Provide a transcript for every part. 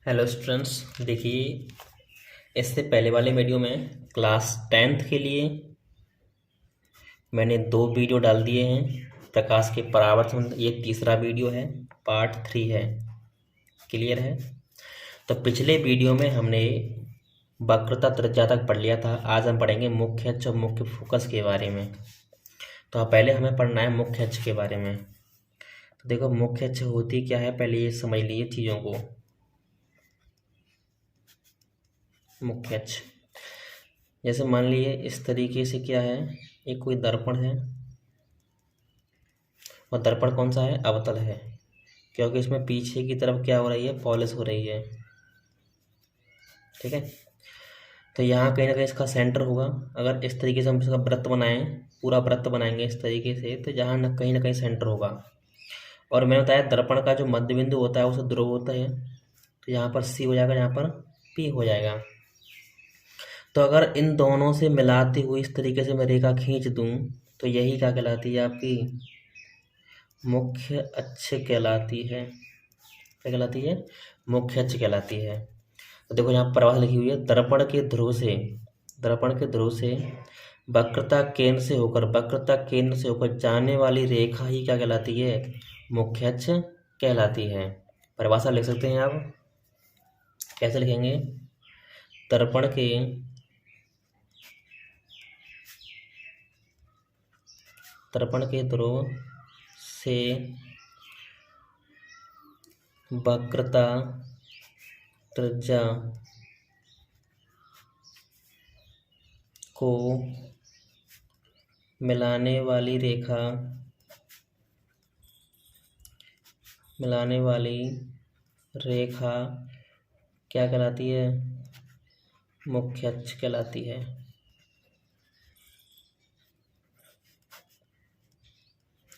Hello students, देखिए इससे पहले वाले वीडियो में क्लास 10th के लिए मैंने 2 वीडियो डाल दिए हैं। प्रकाश के परावर्तन, ये तीसरा वीडियो है, पार्ट 3 है। क्लियर है? तो पिछले वीडियो में हमने वक्रता त्रिज्या तक पढ़ लिया था। आज हम पढ़ेंगे मुख्य अक्ष और मुख्य फोकस के बारे में। तो पहले हमें पढ़ना है मुख्य अक्ष के बारे में। तो देखो, मुख्य अक्ष होती क्या है, पहले ये समझ लीजिए चीज़ों को। मुख्य अक्ष जैसे मान लीजिए इस तरीके से क्या है, एक कोई दर्पण है और दर्पण कौन सा है, अवतल है, क्योंकि इसमें पीछे की तरफ क्या हो रही है, पॉलिश हो रही है। ठीक है, तो यहाँ कहीं ना कहीं इसका सेंटर होगा। अगर इस तरीके से हम इसका वृत्त बनाएं, पूरा वृत्त बनाएंगे इस तरीके से, तो जहाँ ना कहीं सेंटर होगा। और मैंने बताया दर्पण का जो मध्य बिंदु होता है उसे ध्रुव होता है, तो यहाँ पर सी हो जाएगा, यहाँ पर पी हो जाएगा। तो अगर इन दोनों से मिलाती हुई इस तरीके से मैं रेखा खींच दूं, तो यही क्या कहलाती है, आपकी मुख्य अक्ष कहलाती है। क्या कहलाती है? मुख्य अक्ष कहलाती है। तो देखो यहाँ परिभाषा लिखी हुई है, दर्पण के ध्रुव से वक्रता केंद्र से होकर जाने वाली रेखा ही क्या कहलाती है, मुख्य अक्ष कहलाती है। परिभाषा लिख सकते हैं आप, कैसे लिखेंगे? दर्पण के ध्रुव से वक्रता त्रिज्या को मिलाने वाली रेखा क्या कहलाती है, मुख्य अक्ष कहलाती है।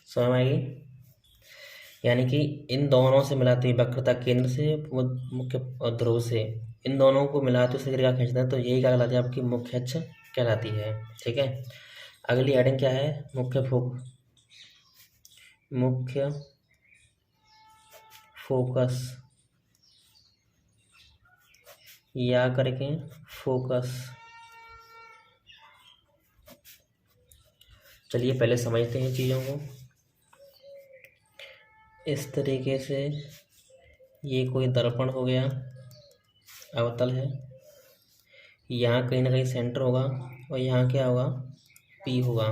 समझ में आएगी? यानी कि इन दोनों से मिलाती हुई वक्रता केंद्र से मुख्य ध्रुव से, इन दोनों को मिलाते हुए रेखा खींचते हैं, तो यही क्या कहलाती है, आपकी मुख्य अक्ष कहलाती है। ठीक है, अगली हेडिंग क्या है, मुख्य फोकस या करके फोकस। चलिए पहले समझते हैं चीज़ों को। इस तरीके से ये कोई दर्पण हो गया, अवतल है, यहाँ कहीं ना कहीं सेंटर होगा और यहाँ क्या होगा, पी होगा।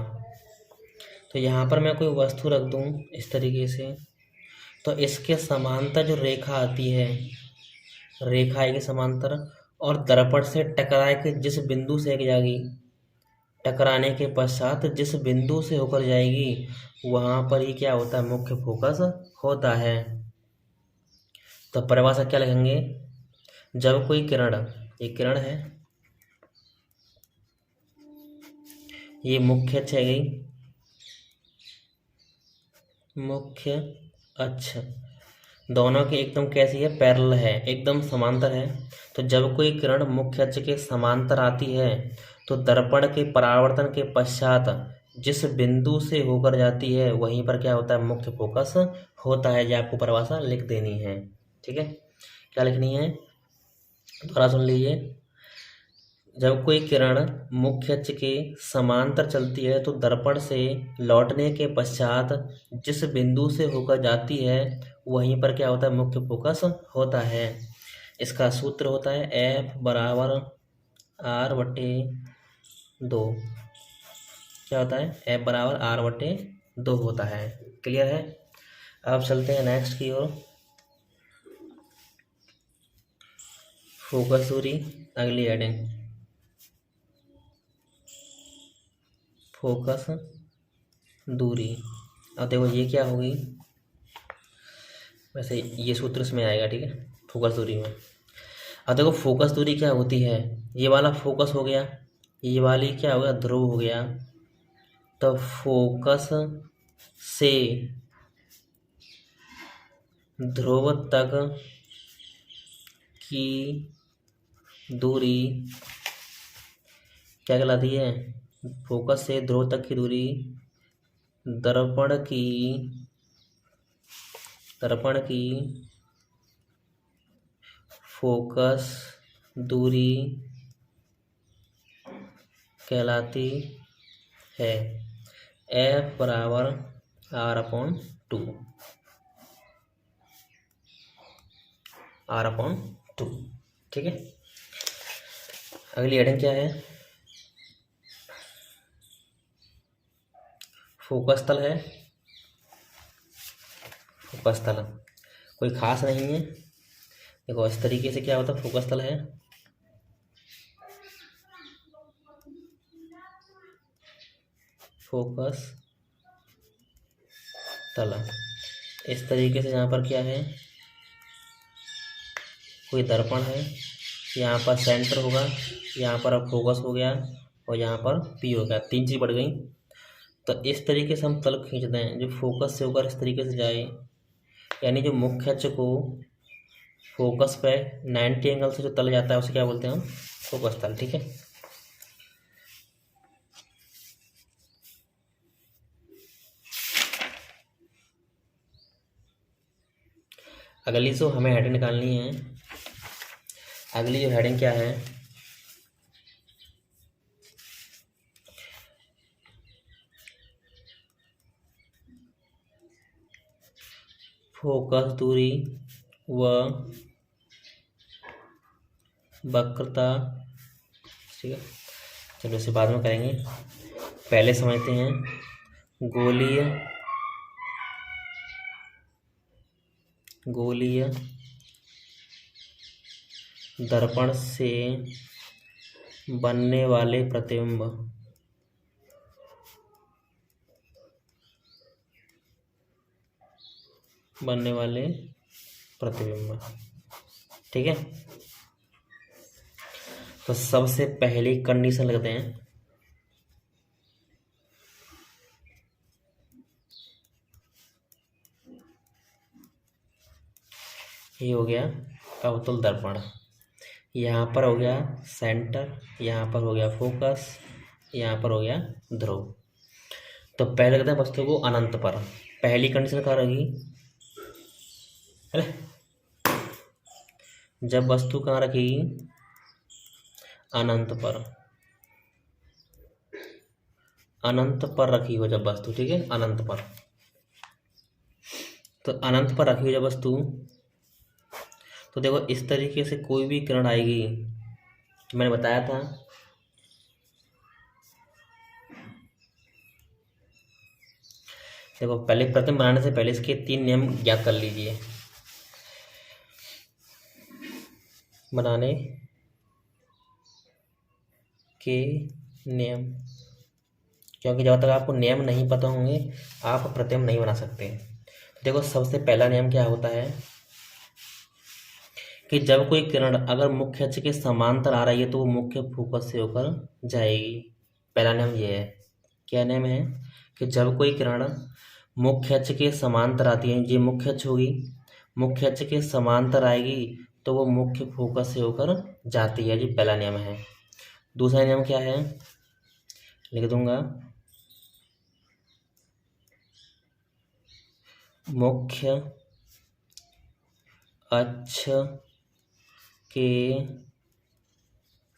तो यहाँ पर मैं कोई वस्तु रख दूँ इस तरीके से, तो इसके समांतर जो रेखा आती है, रेखा आएगी समांतर, और दर्पण से टकरा के जिस बिंदु से एक जाएगी, टकराने के पश्चात जिस बिंदु से होकर जाएगी, वहाँ पर ही क्या होता है, मुख्य फोकस होता है। तो परिभाषा क्या लिखेंगे, जब कोई किरण, ये किरण है, ये मुख्य अक्ष है गई, मुख्य अक्ष दोनों की एकदम कैसी है, पैरेलल है, एकदम समांतर है। तो जब कोई किरण मुख्य अक्ष के समांतर आती है, तो दर्पण के परावर्तन के पश्चात जिस बिंदु से होकर जाती है, वहीं पर क्या होता है, मुख्य फोकस होता है। ये आपको परिभाषा लिख देनी है। ठीक है, क्या लिखनी है, दोबारा सुन लीजिए। जब कोई किरण मुख्य अक्ष के समांतर चलती है, तो दर्पण से लौटने के पश्चात जिस बिंदु से होकर जाती है, वहीं पर क्या होता है, मुख्य फोकस होता है। इसका सूत्र होता है F बराबर R/2। क्या होता है, F बराबर R/2 होता है। क्लियर है? अब चलते हैं नेक्स्ट की ओर। फोकस दूरी, अगली हेडिंग फोकस दूरी। अब देखो ये क्या होगी, वैसे ये सूत्र इसमें आएगा, ठीक है, फोकस दूरी में। अब देखो फोकस दूरी क्या होती है, ये वाला फोकस हो गया, ये वाली क्या हो गया, ध्रुव हो गया। तो फोकस से ध्रुव तक की दूरी क्या कहलाती है, फोकस से ध्रुव तक की दूरी दर्पण की फोकस दूरी कहलाती है। F बराबर R/2, R/2। ठीक है, अगली हेडिंग क्या है? फोकस तल है। फोकस तल कोई खास नहीं है। देखो इस तरीके से क्या होता है, फोकस तल है। फोकस तल इस तरीके से, यहाँ पर क्या है, कोई दर्पण है, यहाँ पर सेंटर होगा, यहाँ पर अब फोकस हो गया और यहाँ पर पी हो गया, 3 चीज़ बढ़ गई। तो इस तरीके से हम तल खींचते हैं जो फोकस से होकर इस तरीके से जाए, यानी जो मुख्य अक्ष को फोकस पे 90 एंगल से जो तल जाता है उसे क्या बोलते हैं हम? फोकस तल। ठीक है, अगली जो हमें हेडिंग निकालनी है, अगली जो हेडिंग क्या है, फोकस दूरी व वक्रता। ठीक है, चलो इसे बाद में करेंगे, पहले समझते हैं। गोलीय दर्पण से बनने वाले प्रतिबिंब ठीक है, तो सबसे पहली कंडीशन लगते हैं। ये हो गया अवतल दर्पण, यहाँ पर हो गया सेंटर, यहाँ पर हो गया फोकस, यहाँ पर हो गया ध्रुव। तो पहले कहते हैं वस्तु को अनंत पर। पहली कंडीशन क्या रहेगी? अरे जब वस्तु कहाँ रखेगी? अनंत पर। अनंत पर रखी हो जब वस्तु, ठीक है, अनंत पर। तो अनंत पर रखी हो जब वस्तु, तो देखो इस तरीके से कोई भी किरण आएगी, मैंने बताया था देखो पहले प्रतिबिंब बनाने से पहले इसके 3 नियम ज्ञात कर लीजिए। बनाने के नियम, क्योंकि जब तक आपको नियम नहीं पता होंगे आप प्रतिबिंब नहीं बना सकते। देखो सबसे पहला नियम क्या होता है कि जब कोई किरण अगर मुख्य अक्ष के समांतर आ रही है तो वो मुख्य फोकस से होकर जाएगी। पहला नियम ये है। क्या नियम है? कि जब कोई किरण मुख्य अक्ष के समांतर आती है, ये मुख्य अक्ष होगी, मुख्य अक्ष के समांतर आएगी तो वो मुख्य फोकस से होकर जाती है। जी पहला नियम है। दूसरा नियम क्या है, लिख दूंगा, मुख्य अक्ष के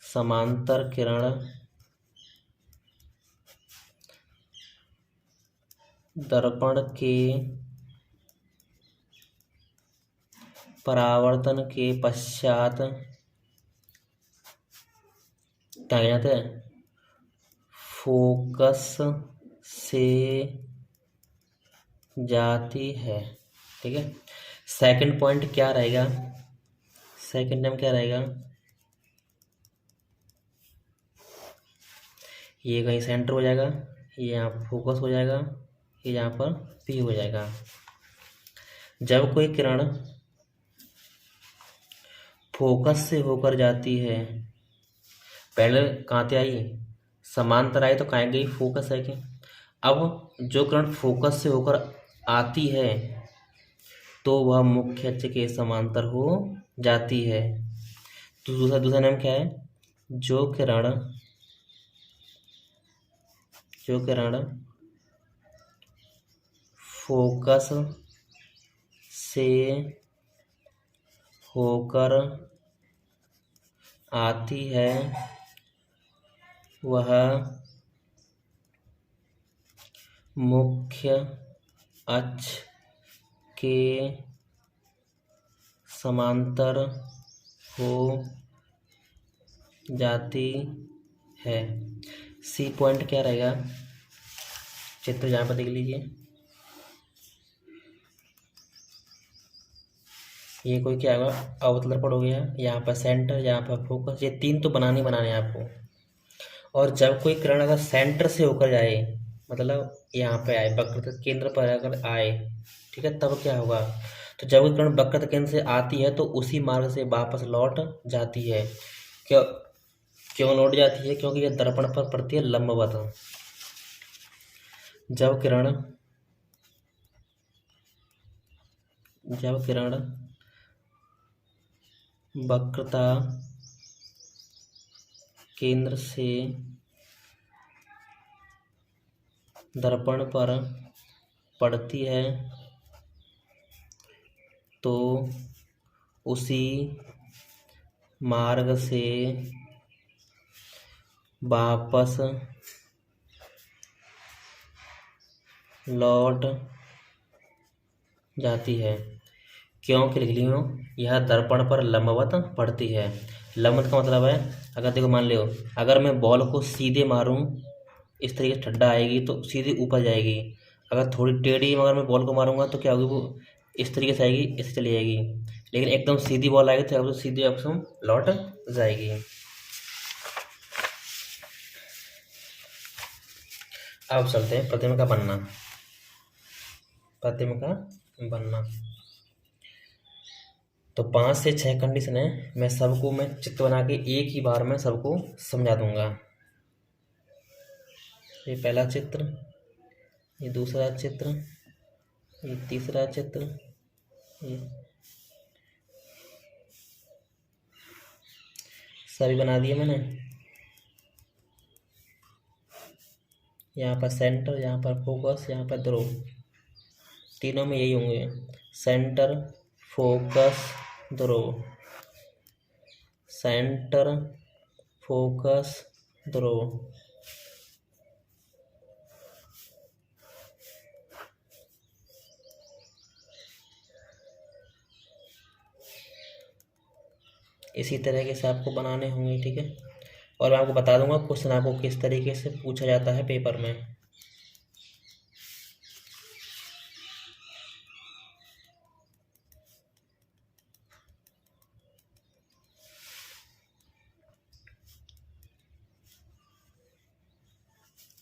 समांतर किरण दर्पण के परावर्तन के पश्चात क्या जाते हैं? फोकस से जाती है। ठीक है, सेकंड पॉइंट क्या रहेगा? सेकंड नियम क्या रहेगा? ये कहीं सेंटर हो जाएगा, ये यहाँ फोकस हो जाएगा, ये यहाँ पर पी हो जाएगा। जब कोई किरण फोकस से होकर जाती है, पहले कहाँ से आई? समांतर आई तो कहाँ गई? फोकस है कि। अब जो किरण फोकस से होकर आती है तो वह मुख्य अक्ष के समांतर हो जाती है। तो दूसरा नाम क्या है? जो किरण फोकस से होकर आती है वह मुख्य अक्ष के समांतर हो जाती है। सी पॉइंट क्या रहेगा, चित्र यहाँ पर देख लीजिए। ये कोई क्या होगा, अवतल हो गया, यहाँ पर सेंटर, यहाँ पर फोकस, ये तीन तो बनाने हैं आपको। और जब कोई किरण अगर सेंटर से होकर जाए, मतलब यहाँ पे आए, वक्रता केंद्र पर अगर आए, ठीक है, तब क्या होगा, तो जब कोई किरण वक्रता केंद्र से आती है तो उसी मार्ग से वापस लौट जाती है। क्यों क्यों लौट जाती है, क्योंकि यह दर्पण पर पड़ती है लंबवत। जब किरण वक्रता केंद्र से दर्पण पर पड़ती है तो उसी मार्ग से वापस लौट जाती है। क्योंकि लिख ली हूँ, यह दर्पण पर लंबवत पड़ती है। लंबवत का मतलब है, अगर देखो मान लो, अगर मैं बॉल को सीधे मारूं, इस तरीके से ठड्डा आएगी तो सीधे ऊपर जाएगी। अगर थोड़ी टेढ़ी अगर मैं बॉल को मारूंगा तो क्या होगी, वो इस तरीके से आएगी, इससे चली जाएगी। लेकिन एकदम सीधी बॉल आएगी तो अब सीधे आपसे लौट जाएगी। अब चलते हैं प्रतिबिंब का बनना। प्रतिबिंब का बनना तो 5 से 6 कंडीशन है, मैं चित्र बना के एक ही बार में सबको समझा दूंगा। ये पहला चित्र, ये दूसरा चित्र, ये तीसरा चित्र, ये सभी बना दिए मैंने। यहाँ पर सेंटर, यहाँ पर फोकस, यहाँ पर ध्रुव, तीनों में यही होंगे, सेंटर, फोकस, ध्रुव, सेंटर, फोकस, ध्रुव। इसी तरीके से आपको बनाने होंगे, ठीक है। और मैं आपको बता दूंगा क्वेश्चन आपको किस तरीके से पूछा जाता है पेपर में।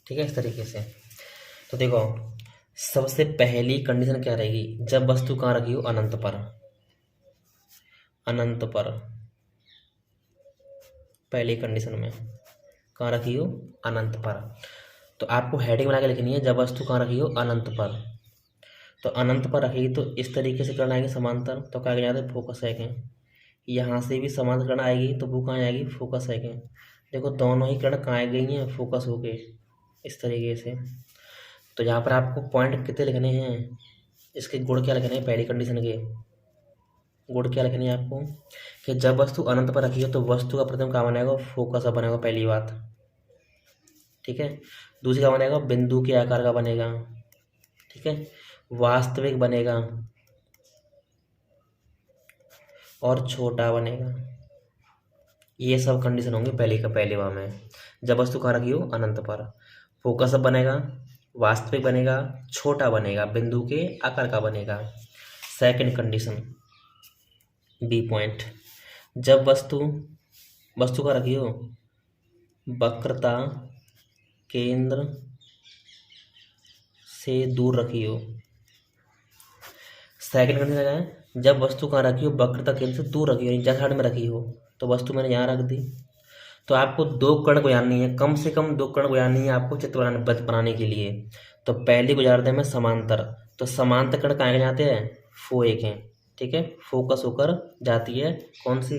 ठीक है, इस तरीके से। तो देखो, सबसे पहली कंडीशन क्या रहेगी, जब वस्तु कहाँ रखी हो, अनंत पर। अनंत पर पहली कंडीशन में कहाँ रखी हो, अनंत पर। तो आपको हेडिंग बना के लिखनी है, जब वस्तु कहाँ रखी हो, अनंत पर। तो अनंत पर रखेगी तो इस तरीके से किरण आएगी समांतर, तो क्या जाता है, फोकस सेकेंड। यहाँ से भी समांतर किरण आएगी तो वो कहाँ आएगी, फोकस सेकेंड। देखो दोनों ही किरण कहाँ गई हैं, फोकस हो गए, इस तरीके से। तो यहाँ पर आपको पॉइंट कितने लिखने हैं, इसके गुण क्या लिखने हैं, पहली कंडीशन के गुण क्या लिखने हैं आपको, कि जब वस्तु अनंत पर रखी हो तो वस्तु का प्रतिबिंब कहाँ बनेगा, फोकस का बनेगा, पहली बात, ठीक है। दूसरी का बनेगा, बिंदु के आकार का बनेगा, ठीक है, वास्तविक बनेगा और छोटा बनेगा। ये सब कंडीशन होंगे पहले बार में, जब वस्तु कहाँ रखी हो, अनंत पर। फोकस बनेगा, वास्तविक बनेगा, छोटा बनेगा, बिंदु के आकार का बनेगा। सेकंड कंडीशन, बी पॉइंट, जब वस्तु का रखी हो, वक्रता केंद्र से दूर रखी हो। सेकंड कंडीशन क्या है, जब वस्तु कहाँ रखी हो, वक्रता केंद्र से दूर रखी हो, नीचे साइड में रखी हो। तो वस्तु मैंने यहाँ रख दी। तो आपको दो कर्ण गुजारनी है, कम से कम दो कर्ण गुजारनी है आपको चित्र बनाने के लिए। तो पहली गुजार दें मैं समांतर, तो समांतर कर्ण कहाँ जाते हैं, फो एक हैं, ठीक है, फोकस होकर जाती है कौन सी,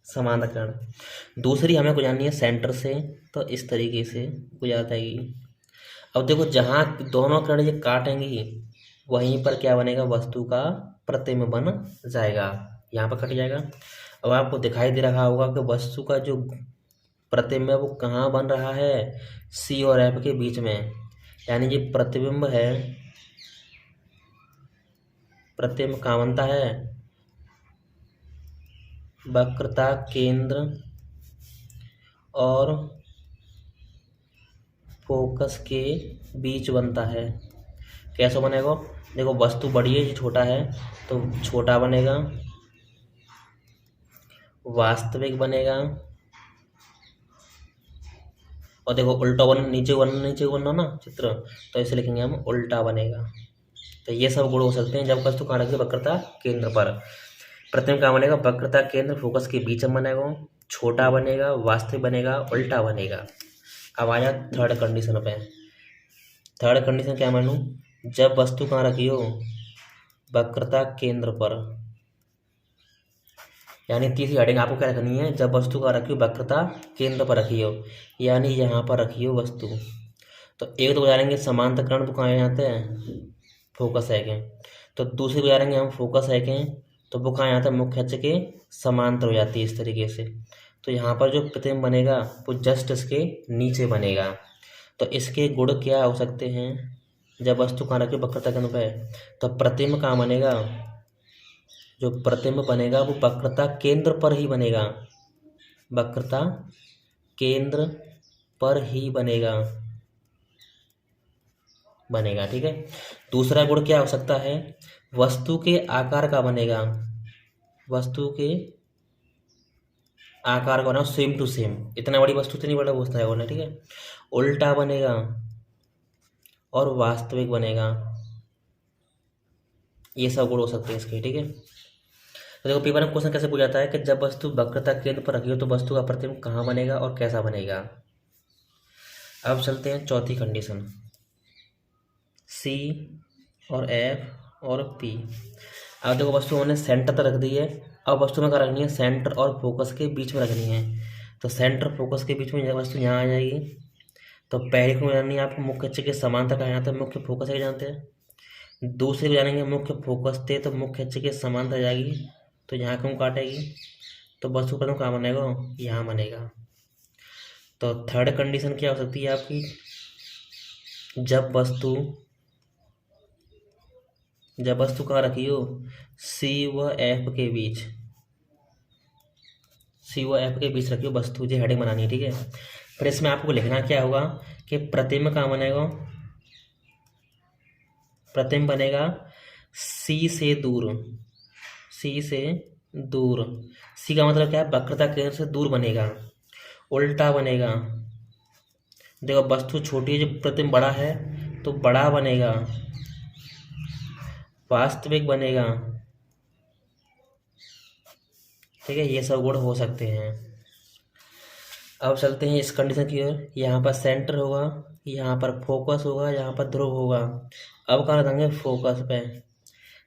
समांतर कर्ण। दूसरी हमें गुजारनी है सेंटर से, तो इस तरीके से गुजार जाएगी। अब देखो जहाँ दोनों कर्ण ये काटेंगी वहीं पर क्या बनेगा, वस्तु का प्रतिबिंब बन जाएगा, यहाँ पर कट जाएगा। अब आपको दिखाई दे रहा होगा कि वस्तु का जो प्रतिबिंब है वो कहाँ बन रहा है, सी और एफ के बीच में। यानी ये प्रतिबिंब है, प्रतिबिंब कहाँ बनता है, वक्रता केंद्र और फोकस के बीच बनता है। कैसे बनेगा, देखो वस्तु बड़ी है, ये छोटा है, तो छोटा बनेगा, वास्तविक बनेगा, और देखो उल्टा नीचे बनना ना चित्र, तो ऐसे लिखेंगे हम, उल्टा बनेगा। तो ये सब गुण हो सकते हैं जब वस्तु कहाँ रखी, वक्रता केंद्र पर। प्रतिबिंब कहाँ बनेगा, वक्रता केंद्र फोकस के बीच में बनेगा, छोटा बनेगा, वास्तविक बनेगा, उल्टा बनेगा। अब आया थर्ड कंडीशन पे। थर्ड कंडीशन क्या मानूं, जब वस्तु कहाँ रखी हो, वक्रता केंद्र पर। यानी तीसरी हेडिंग आपको क्या रखनी है, जब वस्तु कहाँ रखी हो, वक्रता केंद्र पर रखी हो, यानी यहाँ पर रखी हो वस्तु। तो एक तो गुजारेंगे समांतर किरण वो कहाँ जाते हैं, फोकस है के। तो दूसरी गुजारेंगे हम फोकस है के, तो वो कहाँ जाता है, मुख्य अक्ष के समांतर हो जाती है इस तरीके से। तो यहाँ पर जो प्रतिबिंब बनेगा वो जस्ट इसके नीचे बनेगा। तो इसके गुण क्या हो सकते हैं, जब वस्तु कहाँ रखी वक्रता केंद्र पे, तो प्रतिबिंब कहाँ बनेगा, जो प्रतिबिंब बनेगा वो वक्रता केंद्र पर ही बनेगा, वक्रता केंद्र पर ही बनेगा। ठीक है। दूसरा गुण क्या हो सकता है, वस्तु के आकार का बनेगा, वस्तु के आकार का बना सेम टू सेम, इतना बड़ी वस्तु इतनी बड़ा वस्तु है होना, ठीक है। उल्टा बनेगा और वास्तविक बनेगा, ये सब गुण हो सकते हैं इसके, ठीक है। तो देखो पेपर में क्वेश्चन कैसे पूछा जाता है कि जब वस्तु वक्रता केंद्र पर रखी हो तो वस्तु का प्रतिबिंब कहाँ बनेगा और कैसा बनेगा। अब चलते हैं चौथी कंडीशन, सी और एफ और पी। अब देखो वस्तु हमने सेंटर तक रख दी है, अब वस्तु में क्या रखनी है, सेंटर और फोकस के बीच में रखनी है। तो सेंटर फोकस के बीच में वस्तु यहाँ आ जाएगी। तो पहले को जाननी है आपको, मुख्य अक्ष के समांतर कहा जाता है, मुख्य फोकस है जानते हैं। दूसरे को जानेंगे, मुख्य फोकस थे तो मुख्य अक्ष के समांतर जाएगी, तो यहाँ क्यों काटेगी, तो वस्तु पर कहाँ बनेगा, यहाँ बनेगा। तो थर्ड कंडीशन क्या हो सकती है आपकी, जब वस्तु कहाँ रखी हो, सी व एफ के बीच, सी व एफ के बीच रखी हो वस्तु, जो हेडिंग बनानी है, ठीक है। फिर इसमें आपको लिखना क्या होगा कि प्रतिबिंब कहाँ बनेगा, प्रतिबिंब बनेगा सी से दूर, सी से दूर। सी का मतलब क्या है, वक्रता केंद्र से दूर बनेगा। उल्टा बनेगा, देखो वस्तु छोटी है, जो प्रतिबिंब बड़ा है तो बड़ा बनेगा। वास्तविक बनेगा, ठीक है। ये सब गुण हो सकते हैं। अब चलते हैं इस कंडीशन की ओर, यहाँ पर सेंटर होगा, यहाँ पर फोकस होगा, यहाँ पर ध्रुव होगा। अब कहाँ रखेंगे, फोकस पे।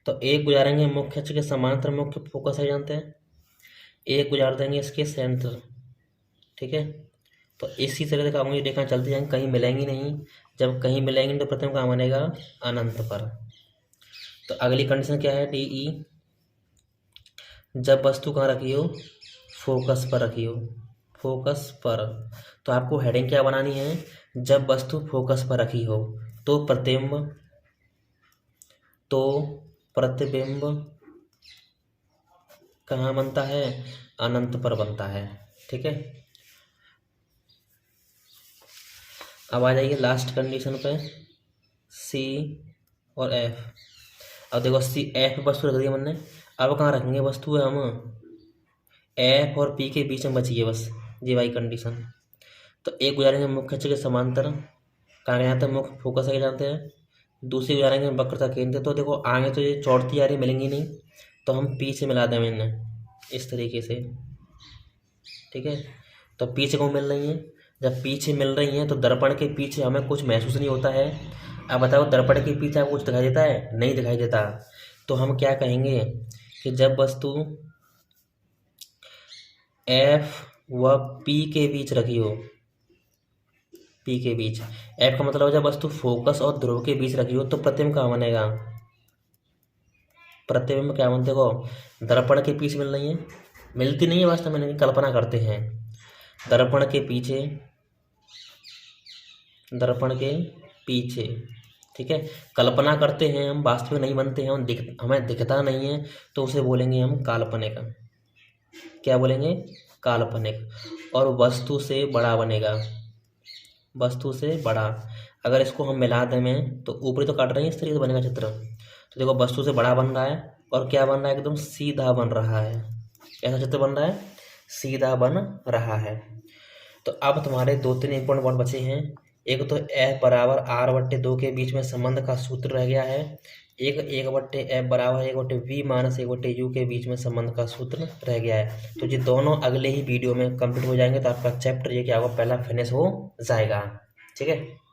तो एक गुजारेंगे मुख्य अक्ष के समांतर, मुख्य फोकस है जानते हैं, एक गुजार देंगे इसके सेंटर, ठीक है। तो इसी तरह से काम देखना चलते जाएंगे, कहीं मिलेंगी नहीं। जब कहीं मिलेंगे तो प्रथम कहाँ बनेगा, अनंत पर। तो अगली कंडीशन क्या है, डी ई, जब वस्तु कहाँ रखी हो, फोकस पर रखी हो, फोकस पर। तो आपको हेडिंग क्या बनानी है, जब वस्तु फोकस पर रखी हो तो प्रतिबिंब कहाँ बनता है, अनंत पर बनता है, ठीक है। अब आ जाइए लास्ट कंडीशन पे, सी और एफ। अब देखो सी एफ वस्तु रख दी हमने, अब कहाँ रखेंगे वस्तु है हम, एफ और पी के बीच में बची है बस, ये वाली कंडीशन। तो एक गुजारेंगे मुख्य अक्ष के समांतर, कहाँ जानते हैं, मुख्य फोकस है जानते हैं। दूसरी गुजारेंगे वक्रता केंद्र। तो देखो आगे तो ये चौड़ती यारी मिलेंगी नहीं, तो हम पी से मिला दें मैंने इस तरीके से, ठीक है। तो पीछे को मिल रही है, जब पीछे मिल रही हैं तो दर्पण के पीछे हमें कुछ महसूस नहीं होता है। अब बताओ दर्पण के पीछे आपको कुछ दिखाई देता है, नहीं दिखाई देता। तो हम क्या कहेंगे कि जब वस्तु एफ व पी के बीच रखी हो, पी के बीच, एफ का मतलब जब वस्तु फोकस और ध्रुव के बीच रखी हो तो प्रतिबिंब कहाँ बनेगा, प्रतिबिंब क्या बनते, देखो दर्पण के पीछे मिल रही है, मिलती नहीं है वास्तव में, नहीं, कल्पना करते हैं। दर्पण के पीछे, दर्पण के पीछे, ठीक है, कल्पना करते हैं हम, वास्तविक नहीं बनते हैं, हमें दिखता नहीं है, तो उसे बोलेंगे हम काल्पनिक। क्या बोलेंगे? काल्पनिक। और वस्तु से बड़ा बनेगा, वस्तु से बड़ा। अगर इसको हम मिला दें में, तो ऊपरी तो काट रहे हैं, इस तरीके से बनेगा चित्र। तो देखो वस्तु से बड़ा बन रहा है, और क्या बन रहा है? एकदम सीधा बन रहा है। ऐसा चित्र बन रहा है, सीधा बन रहा है। तो अब तुम्हारे 2-3 इंपॉर्टेंट पॉइंट बचे हैं। एक तो F बराबर R/2 के बीच में संबंध का सूत्र रह गया है। एक 1/F बराबर 1/V माइनस 1/U के बीच में संबंध का सूत्र रह गया है। तो ये दोनों अगले ही वीडियो में कंप्लीट हो जाएंगे, तो आपका चैप्टर ये क्या होगा, पहला फिनिश हो जाएगा। ठीक है।